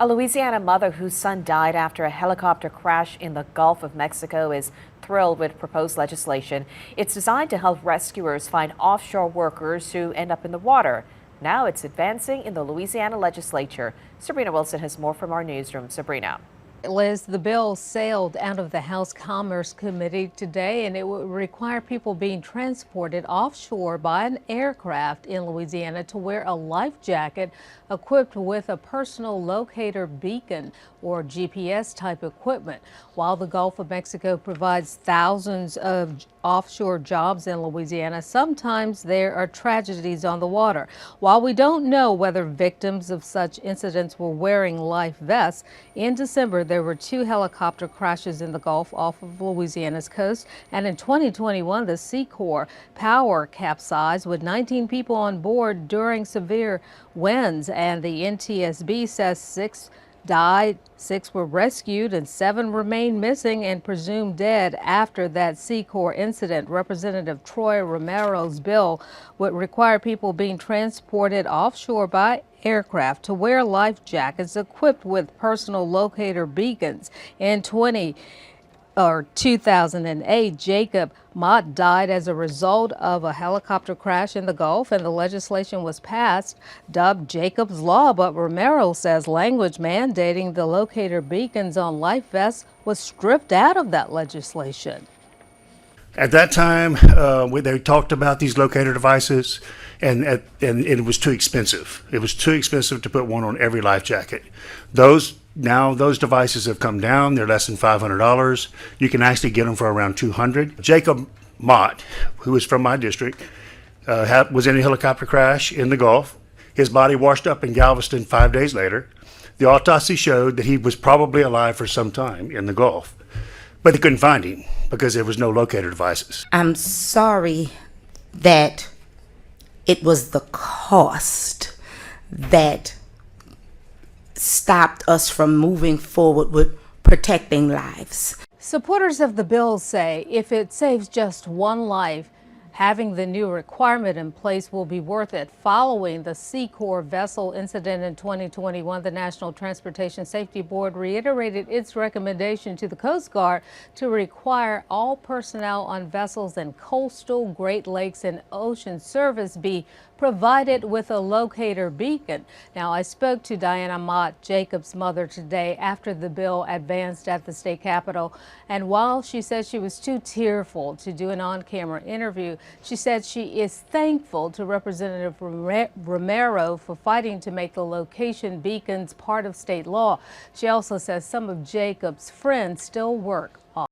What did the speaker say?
A Louisiana mother whose son died after a helicopter crash in the Gulf of Mexico is thrilled with proposed legislation. It's designed to help rescuers find offshore workers who end up in the water. Now it's advancing in the Louisiana legislature. Sabrina Wilson has more from our newsroom. Sabrina. Liz, the bill sailed out of the House Commerce Committee today, and it would require people being transported offshore by an aircraft in Louisiana to wear a life jacket equipped with a personal locator beacon or GPS type equipment. While the Gulf of Mexico provides thousands of offshore jobs in Louisiana, sometimes there are tragedies on the water. While we don't know whether victims of such incidents were wearing life vests, in December there were 2 helicopter crashes in the Gulf off of Louisiana's coast, and in 2021 the Seacor Power capsized with 19 people on board during severe winds, and the NTSB says 6 died, 6 were rescued, and 7 remain missing and presumed dead after that Seacor incident. Representative Troy Romero's bill would require people being transported offshore by aircraft to wear life jackets equipped with personal locator beacons. In 2008, Jacob Mott died as a result of a helicopter crash in the Gulf, and the legislation was passed, dubbed Jacob's Law. But Romero says language mandating the locator beacons on life vests was stripped out of that legislation. At that time, they talked about these locator devices, and it was too expensive. It was too expensive to put one on every life jacket. Those devices have come down. They're less than $500. You can actually get them for around $200. Jacob Mott, who is from my district, was in a helicopter crash in the Gulf. His body washed up in Galveston 5 days later. The autopsy showed that he was probably alive for some time in the Gulf, but they couldn't find him because there was no locator devices. I'm sorry that it was the cost that stopped us from moving forward with protecting lives. Supporters of the bill say if it saves just one life, having the new requirement in place will be worth it. Following the Seacor vessel incident in 2021, the National Transportation Safety Board reiterated its recommendation to the Coast Guard to require all personnel on vessels in coastal, Great Lakes, and ocean service be provided with a locator beacon. Now, I spoke to Diana Mott, Jacob's mother, today after the bill advanced at the state capitol. And while she said she was too tearful to do an on-camera interview, she said she is thankful to Representative Romero for fighting to make the location beacons part of state law. She also says some of Jacob's friends still work